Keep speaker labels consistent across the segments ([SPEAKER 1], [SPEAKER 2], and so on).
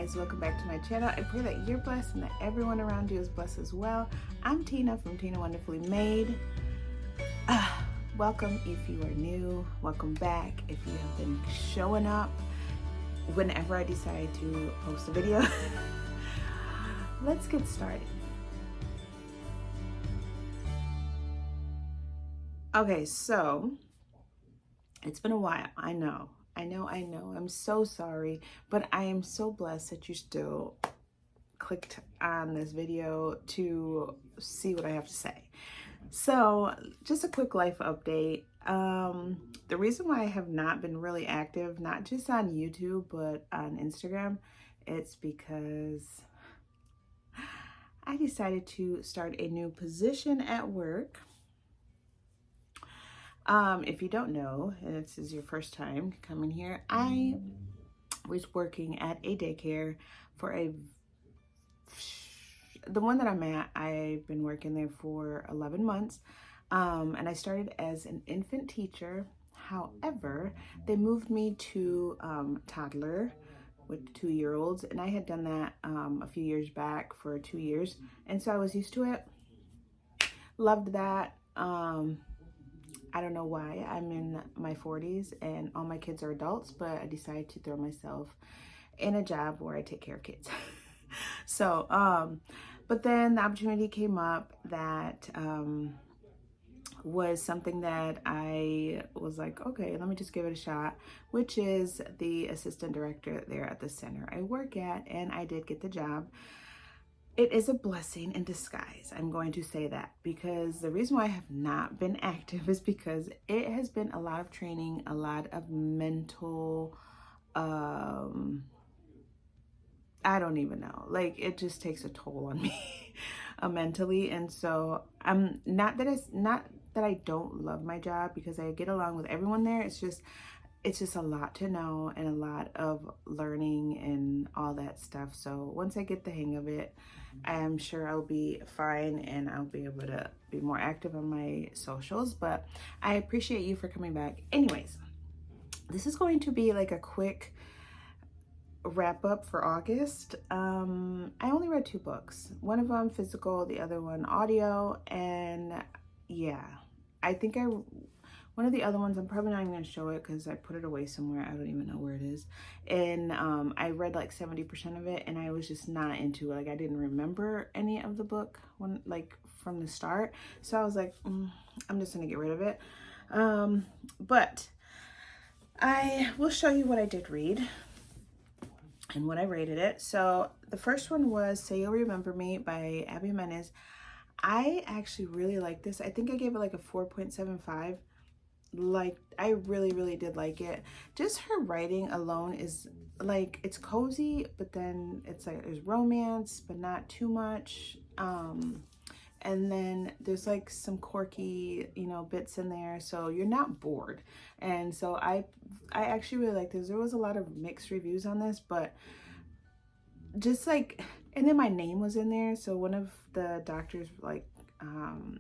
[SPEAKER 1] guys, welcome back to my channel. I pray that you're blessed and that everyone around you is blessed as well. I'm Tina from Tina Wonderfully Made. Welcome if you are new, welcome back if you have been showing up whenever I decide to post a video. Let's get started. Okay, so it's been a while, I know. I'm so sorry, but I am so blessed that you still clicked on this video to see what I have to say. So just a quick life update. The reason why I have not been really active, not just on YouTube, but on Instagram, it's because I decided to start a new position at work. If you don't know, and this is your first time coming here, I was working at a daycare for the one that I'm at. I've been working there for 11 months, and I started as an infant teacher. However, they moved me to toddler with 2-year-olds, and I had done that a few years back for 2 years, and so I was used to it. Loved that. I don't know why. I'm in my 40s and all my kids are adults, but I decided to throw myself in a job where I take care of kids. So, but then the opportunity came up that was something that I was like, okay, let me just give it a shot, which is the assistant director there at the center I work at, and I did get the job. It is a blessing in disguise, I'm going to say that, because the reason why I have not been active is because it has been a lot of training, a lot of mental, I don't even know, like it just takes a toll on me mentally. And so I'm not that I don't love my job, because I get along with everyone there. It's just a lot to know and a lot of learning and all that stuff. So once I get the hang of it, I'm sure I'll be fine and I'll be able to be more active on my socials. But I appreciate you for coming back. Anyways, this is going to be like a quick wrap up for August. I only read 2 books. One of them physical, the other one audio. And yeah, I think one of the other ones, I'm probably not even going to show it because I put it away somewhere. I don't even know where it is. And I read like 70% of it, and I was just not into it. Like, I didn't remember any of the book from the start. So I was like, I'm just going to get rid of it. But I will show you what I did read and what I rated it. So the first one was Say You'll Remember Me by Abby Menes. I actually really like this. I think I gave it like a 4.75. Like, I really did like it. Just her writing alone is like, it's cozy, but then it's like there's romance, but not too much. And then there's like some quirky, bits in there, so you're not bored. And so I actually really like this. There was a lot of mixed reviews on this, but just like, and then my name was in there. So one of the doctor's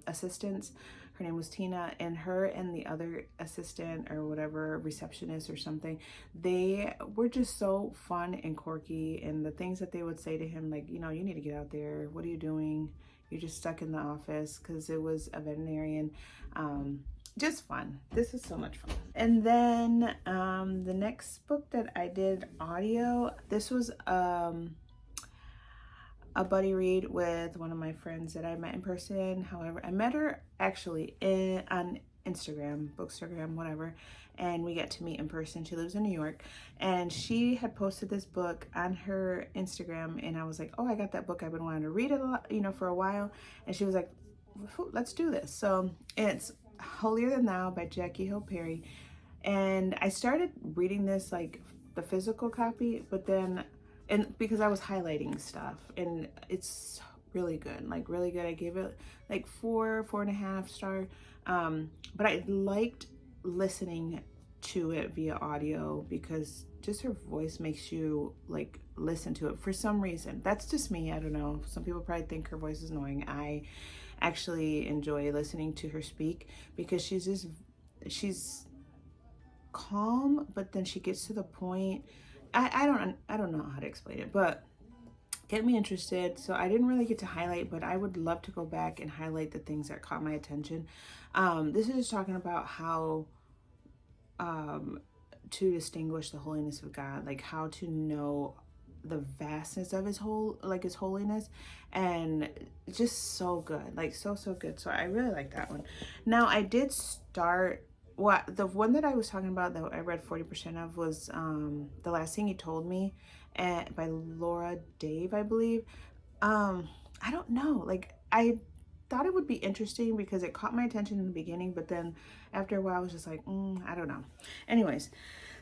[SPEAKER 1] assistants, her name was Tina, and her and the other assistant or whatever, receptionist or something, they were just so fun and quirky. And the things that they would say to him, like, you need to get out there. What are you doing? You're just stuck in the office, because it was a veterinarian. Just fun. This is so much fun. And then the next book that I did audio, this was a buddy read with one of my friends that I met in person. However, I met her actually on Instagram, Bookstagram, whatever, and we get to meet in person. She lives in New York, and she had posted this book on her Instagram, and I was like, oh, I got that book. I've been wanting to read it a lot, for a while. And she was like, let's do this. So it's Holier Than Thou by Jackie Hill Perry. And I started reading this, like the physical copy, but then, and because I was highlighting stuff, and it's really good, like really good. I gave it like 4.5 star. But I liked listening to it via audio, because just her voice makes you like listen to it for some reason. That's just me. I don't know. Some people probably think her voice is annoying. I actually enjoy listening to her speak, because she's calm, but then she gets to the point. I don't know how to explain it, but get me interested. So I didn't really get to highlight, but I would love to go back and highlight the things that caught my attention. This is just talking about how to distinguish the holiness of God, like how to know the vastness of his holiness, and just so good, like so good. So I really like that one. Now I did start the one that I was talking about that I read 40% of was The Last Thing He Told Me, by Laura Dave, I believe. I don't know, like I thought it would be interesting because it caught my attention in the beginning, but then after a while I was just like, I don't know. Anyways,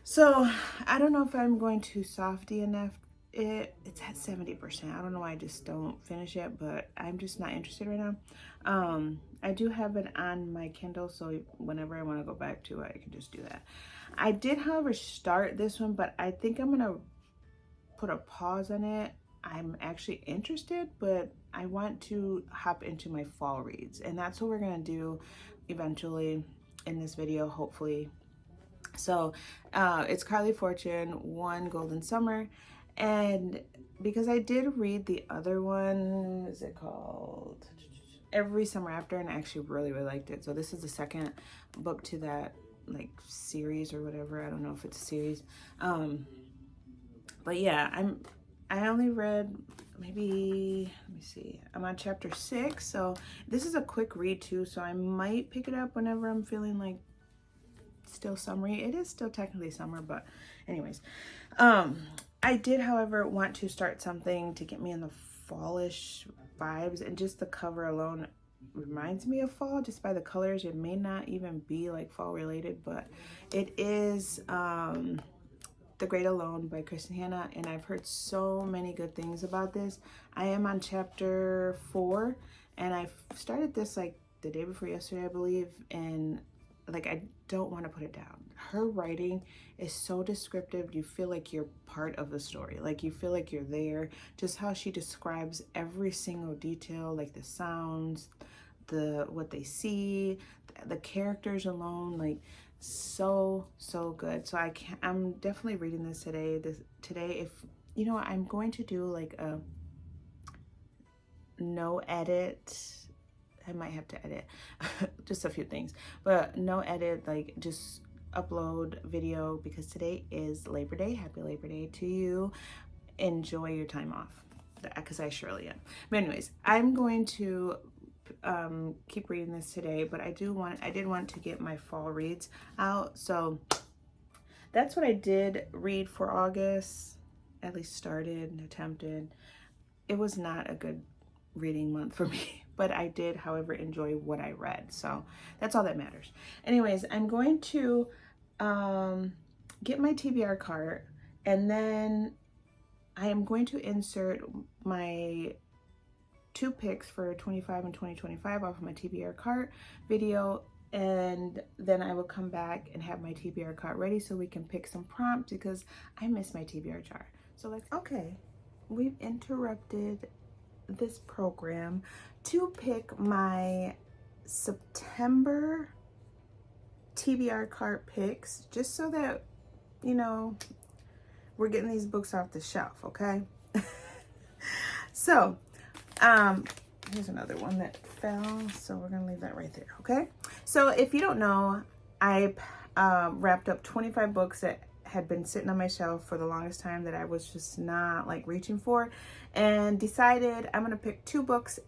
[SPEAKER 1] so I don't know if I'm going to softy enough. It's at 70%. I don't know why I just don't finish it, but I'm just not interested right now. I do have it on my Kindle, so whenever I want to go back to it, I can just do that. I did, however, start this one, but I think I'm gonna put a pause on it. I'm actually interested, but I want to hop into my fall reads, and that's what we're gonna do eventually in this video, hopefully. So it's Carly Fortune, One Golden Summer, and because I did read the other one, what is it called? Every Summer After, and I actually really liked it. So this is the second book to that like series or whatever. I don't know if it's a series. But yeah, I only read maybe, let me see, I'm on chapter 6, so this is a quick read too, so I might pick it up whenever I'm feeling like still summery. It is still technically summer, but anyways, I did, however, want to start something to get me in the fallish vibes, and just the cover alone reminds me of fall just by the colors. It may not even be like fall related, but it is The Great Alone by Kristen Hanna, and I've heard so many good things about this. I am on chapter 4, and I started this like the day before yesterday, I believe, and like I don't want to put it down. Her writing is so descriptive. You feel like you're part of the story, like you feel like you're there. Just how she describes every single detail, like the sounds, what they see, the characters alone, like so good. So I'm definitely reading this today. If you know, I'm going to do like a no edit. I might have to edit just a few things, but no edit, like just upload video, because today is Labor Day. Happy Labor Day to you. Enjoy your time off, because I surely am. But anyways, I'm going to keep reading this today, but I did want to get my fall reads out, so that's what I did read for August, at least started and attempted. It was not a good reading month for me, but I did, however, enjoy what I read, so that's all that matters. Anyways, I'm going to get my TBR cart, and then I am going to insert my 2 picks for 25 and 2025 off of my TBR cart video, and then I will come back and have my TBR cart ready so we can pick some prompts, because I miss my TBR jar. So okay, we've interrupted this program to pick my September TBR cart picks, just so that, you know, we're getting these books off the shelf, okay? So here's another one that fell, so we're gonna leave that right there, okay? So if you don't know, I wrapped up 25 books that had been sitting on my shelf for the longest time that I was just not like reaching for, and decided I'm gonna pick 2 books.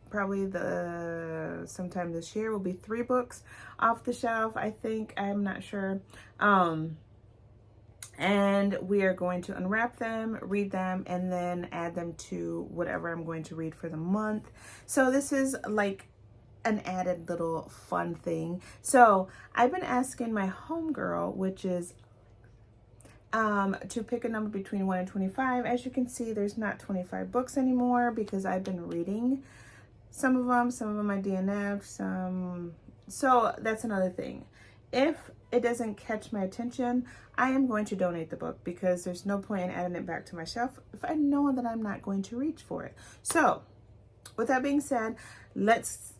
[SPEAKER 1] Probably sometime this year will be 3 books off the shelf, I think. I'm not sure. And we are going to unwrap them, read them, and then add them to whatever I'm going to read for the month. So this is like an added little fun thing. So I've been asking my homegirl, which is to pick a number between 1 and 25. As you can see, there's not 25 books anymore because I've been reading some of them I DNF, so that's another thing. If it doesn't catch my attention, I am going to donate the book, because there's no point in adding it back to my shelf if I know that I'm not going to reach for it. So with that being said, let's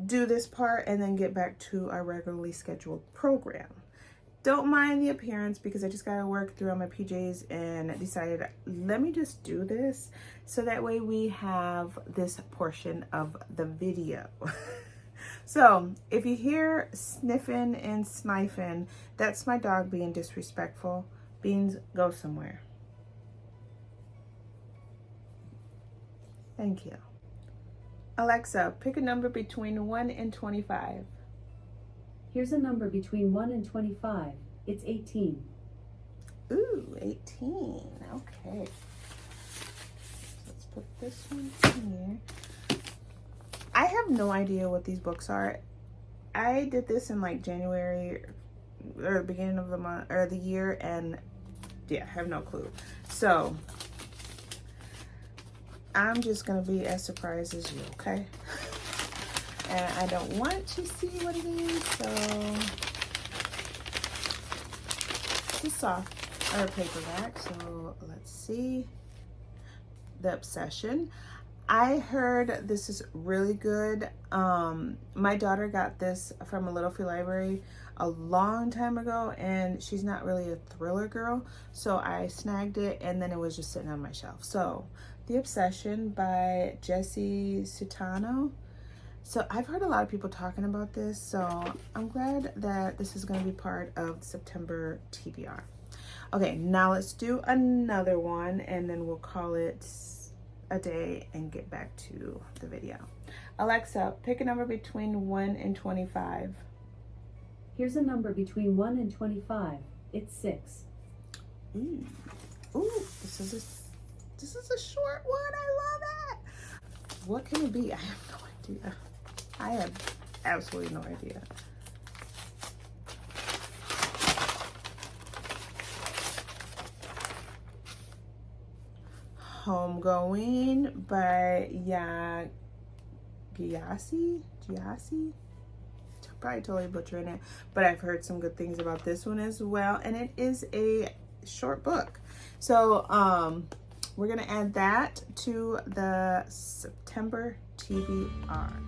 [SPEAKER 1] do this part and then get back to our regularly scheduled program. don't mind the appearance because I just gotta work through all my PJs and decided, let me just do this so that way we have this portion of the video. So if you hear sniffing and snifing, that's my dog being disrespectful. Beans, go somewhere. Thank you. Alexa, pick a number between 1 and 25.
[SPEAKER 2] Here's a number between 1 and 25. It's 18.
[SPEAKER 1] Ooh, 18. Okay. Let's put this one here. I have no idea what these books are. I did this in like January or beginning of the month or the year, and yeah, I have no clue. So I'm just gonna be as surprised as you, okay? And I don't want to see what it is, so it's a soft or paperback. So let's see. The Obsession. I heard this is really good. My daughter got this from a Little Free Library a long time ago, and she's not really a thriller girl, so I snagged it, and then it was just sitting on my shelf. So The Obsession by Jessie Sutano. So I've heard a lot of people talking about this, so I'm glad that this is going to be part of September TBR. Okay, now let's do another one, and then we'll call it a day and get back to the video. Alexa, pick a number between 1 and 25.
[SPEAKER 2] Here's a number between 1 and 25. It's 6.
[SPEAKER 1] Ooh, this is a short one. I love it. What can it be? I have no idea. I have absolutely no idea. Homegoing by Giassi. Probably totally butchering it, but I've heard some good things about this one as well, and it is a short book. So we're gonna add that to the September TBR.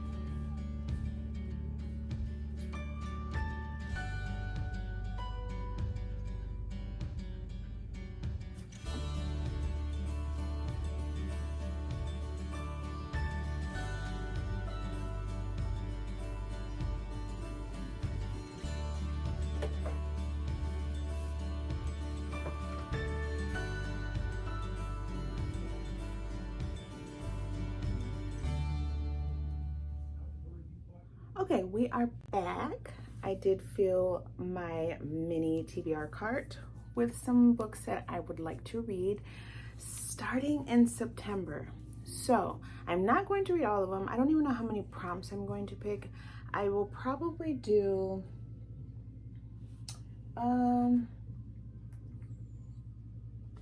[SPEAKER 1] Okay, we are back. I did fill my mini TBR cart with some books that I would like to read starting in September. So I'm not going to read all of them. I don't even know how many prompts I'm going to pick. I will probably do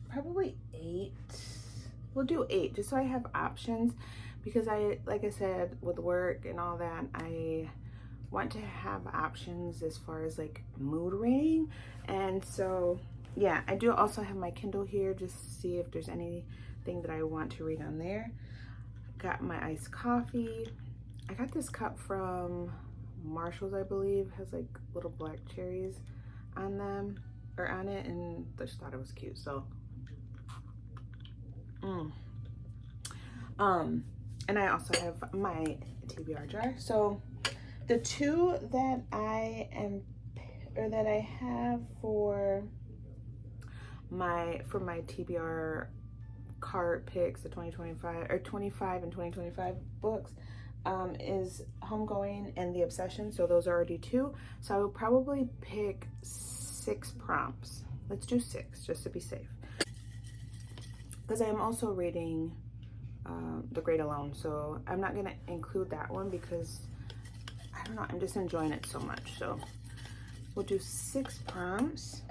[SPEAKER 1] probably 8. We'll do 8 just so I have options, because like I said, with work and all that, I want to have options as far as like mood ring. And so yeah, I do also have my Kindle here just to see if there's anything that I want to read on there. Got my iced coffee. I got this cup from Marshall's, I believe. It has like little black cherries on them or on it, and I just thought it was cute. So and I also have my TBR jar. So the two that I have for my TBR card picks, the 2025 or 25 and 2025 books, is Homegoing and The Obsession. So those are already 2. So I will probably pick 6 prompts. Let's do 6 just to be safe, because I am also reading The Great Alone, so I'm not gonna include that one because I don't know, I'm just enjoying it so much. So we'll do 6 prompts.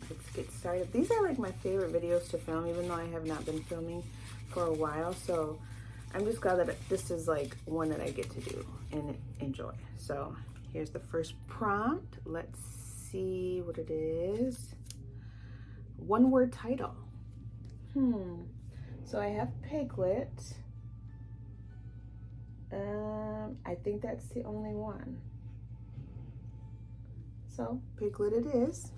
[SPEAKER 1] Let's get started. These are like my favorite videos to film, even though I have not been filming for a while. So I'm just glad that this is like one that I get to do and enjoy. So here's the first prompt. Let's see what it is. 1-word title. So I have Piglet. I think that's the only one. So Piglet it is.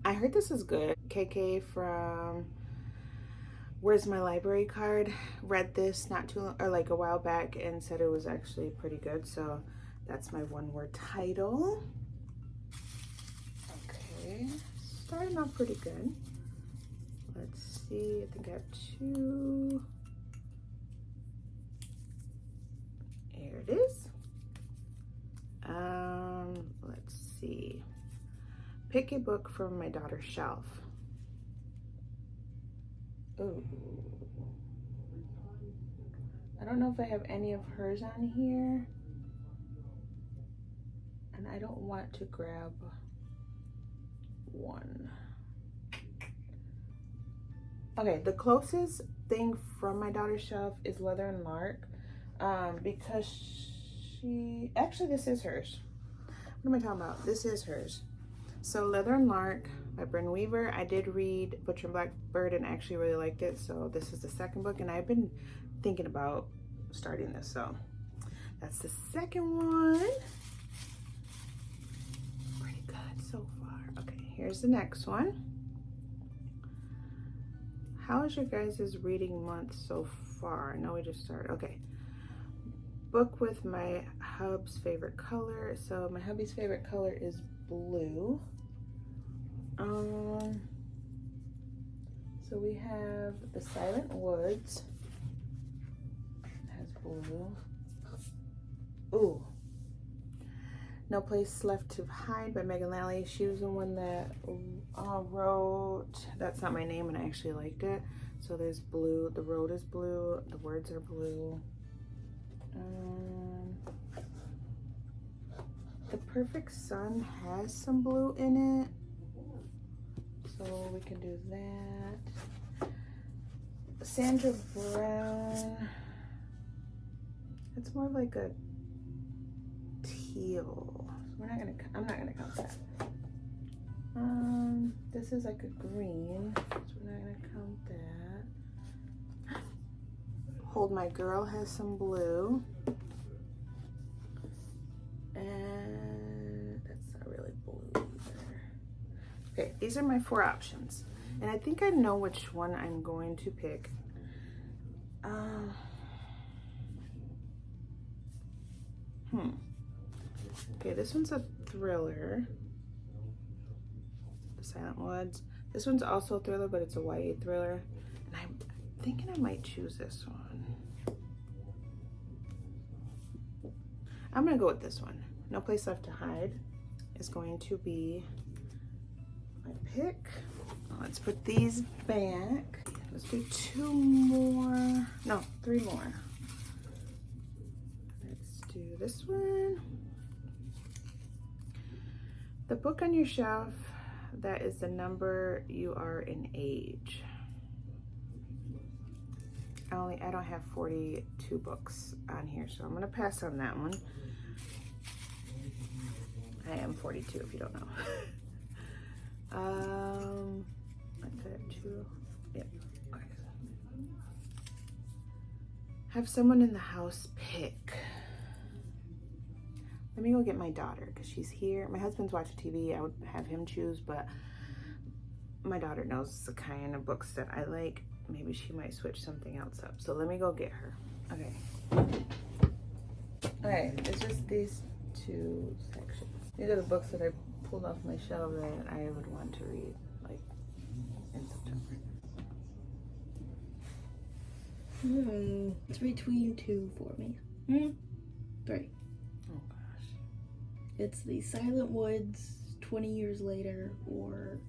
[SPEAKER 1] I heard this is good. KK from Where's My Library Card read this not too long, or like a while back, and said it was actually pretty good. So that's my one-word title. Okay, starting off pretty good. Let's see, I think I have 2. Here it is. Let's see. Pick a book from my daughter's shelf. Ooh. I don't know if I have any of hers on here. And I don't want to grab one. Okay, the closest thing from my daughter's shelf is Leather and Lark. Because she, actually this is hers. What am I talking about? This is hers. So Leather and Lark by Bryn Weaver. I did read Butcher and Blackbird and actually really liked it. So this is the second book, and I've been thinking about starting this. So that's the second one. Pretty good so far. Okay, here's the next one. How is your guys' reading month so far? I know we just started. Okay. Book with my hub's favorite color. So my hubby's favorite color is blue. So we have The Silent Woods. It has blue. Ooh. No Place Left to Hide by Megan Lally. She was the one that wrote That's Not My Name, and I actually liked it. So there's blue. The road is blue. The words are blue. The Perfect Sun has some blue in it, so we can do that. Sandra Brown, it's more like a teal, so I'm not gonna count that. This is like a green, so we're not gonna count that. Hold My Girl has some blue. And that's not really blue either. Okay, these are my 4 options. And I think I know which one I'm going to pick. Okay, this one's a thriller. The Silent Woods. This one's also a thriller, but it's a YA thriller. And I'm thinking I might choose this one. I'm gonna go with this one. No Place Left to Hide is going to be my pick. Let's put these back. Let's do 2 more. No, 3 more. Let's do this one. The book on your shelf that is the number you are in age. I don't have 42 books on here, so I'm gonna pass on that one. I am 42 if you don't know. Let's have 2. Yeah. Okay. Have someone in the house pick. Let me go get my daughter because she's here. My husband's watching TV. I would have him choose, but my daughter knows the kind of books that I like. Maybe she might switch something else up. So let me go get her. Okay. Alright, it's just these 2 sections. These are the books that I pulled off my shelf that I would want to read, like, in September.
[SPEAKER 3] It's between 2 for me. 3.
[SPEAKER 1] Oh gosh.
[SPEAKER 3] It's The Silent Woods, 20 Years Later, or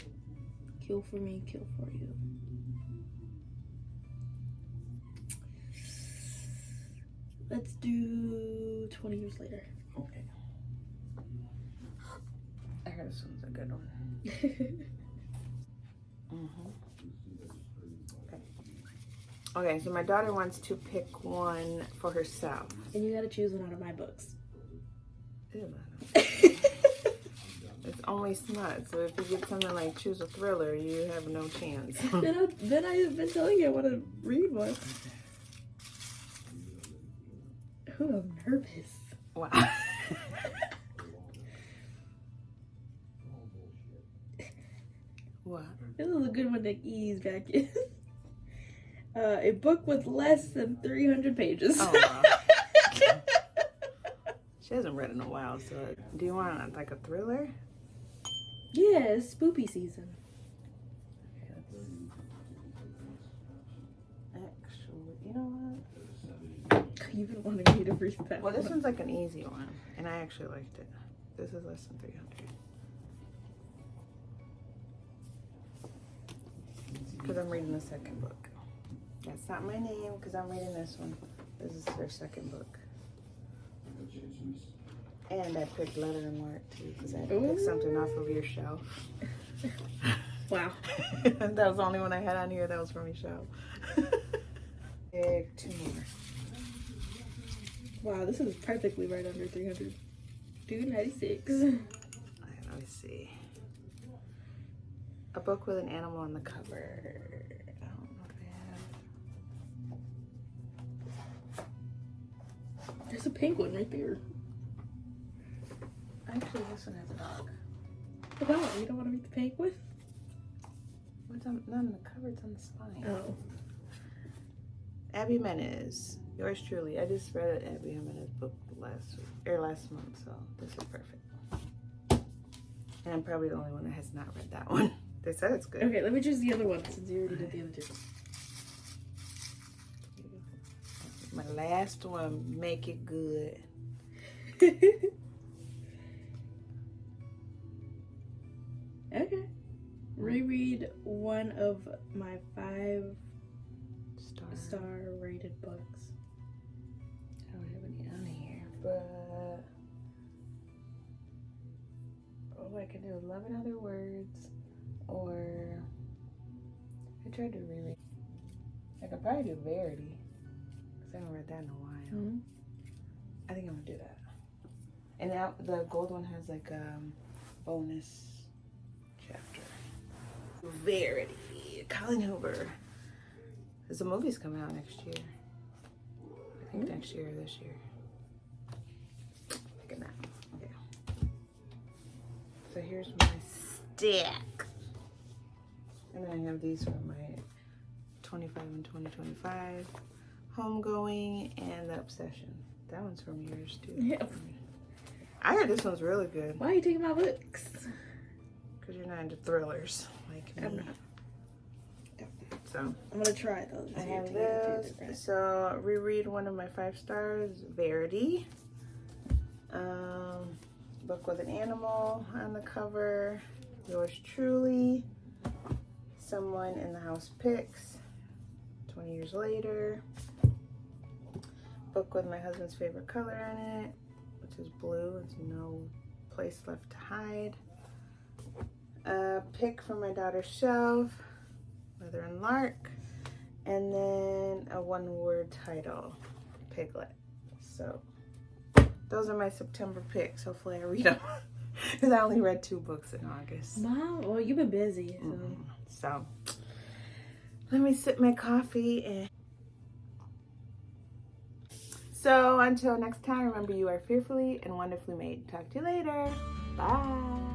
[SPEAKER 3] Kill for Me, Kill for You. Let's do 20 Years Later.
[SPEAKER 1] Okay. I heard this one's a good one. Okay, so my daughter wants to pick one for herself.
[SPEAKER 3] And you gotta choose one out of my books.
[SPEAKER 1] Ew. It's only smut, so if you get something like choose a thriller, you have no chance.
[SPEAKER 3] then I've been telling you I want to read one. Oh, I'm nervous.
[SPEAKER 1] Wow. What?
[SPEAKER 3] This is a good one to ease back in. A book with less than 300 pages.
[SPEAKER 1] Oh, wow. She hasn't read in a while, so do you want like a thriller?
[SPEAKER 3] Yeah, it's spoopy season.
[SPEAKER 1] Actually, you know what?
[SPEAKER 3] You've been wanting me to read that.
[SPEAKER 1] Well, this one's like an easy one, and I actually liked it. This is less than 300. Because I'm reading the second book. That's not my name, because I'm reading this one. This is their second book. And I picked Letter and Mark too, because I had to pick something off of your shelf.
[SPEAKER 3] Wow.
[SPEAKER 1] And that was the only one I had on here that was from your shelf. Pick 2 more.
[SPEAKER 3] Wow, this is practically right under 300. 296.
[SPEAKER 1] Let me see. A book with an animal on the cover. I don't know if I have.
[SPEAKER 3] There's a pink one right there.
[SPEAKER 1] Actually, this one has a dog.
[SPEAKER 3] The dog. You don't want to read the pink one?
[SPEAKER 1] What's on? Not on the cover. It's on the spine.
[SPEAKER 3] Oh.
[SPEAKER 1] Abby Menace. Yours truly. I just read an Abby Menace book last month, so this is perfect. And I'm probably the only one that has not read that one. They said it's good.
[SPEAKER 3] Okay, let me choose the other one since you already did the other two.
[SPEAKER 1] My last one, make it good.
[SPEAKER 3] Okay. Reread one of my 5-star rated books.
[SPEAKER 1] I don't have any on here, but I can do 11 Other Words, or I tried to reread. I could probably do Verity, because I haven't read that in a while.
[SPEAKER 3] Mm-hmm.
[SPEAKER 1] I think I'm gonna do that. And now the gold one has like a bonus chapter. Verity, Colin Hoover. Because the movie's coming out next year. I think next year or this year. Look at that. Okay. So here's my stack. And then I have these for my 25 and 2025, Homegoing, and The Obsession. That one's from yours too.
[SPEAKER 3] Yeah.
[SPEAKER 1] I heard this one's really good.
[SPEAKER 3] Why are you taking my books?
[SPEAKER 1] Because you're not into thrillers like me.
[SPEAKER 3] I'm not.
[SPEAKER 1] So
[SPEAKER 3] I'm gonna try those.
[SPEAKER 1] I have this. So reread one of my 5 stars, Verity. Book with an animal on the cover. Yours truly. Someone in the House Picks. 20 years later. Book with my husband's favorite color in it, which is blue. It's No Place Left to Hide. Pick from my daughter's shelf, Leather and Lark. And then a 1-word title, Piglet. So those are my September picks. Hopefully I read them. Because I only read 2 books in August.
[SPEAKER 3] Mom, well, you've been busy.
[SPEAKER 1] So let me sip my coffee and... So until next time, remember you are fearfully and wonderfully made. Talk to you later. Bye.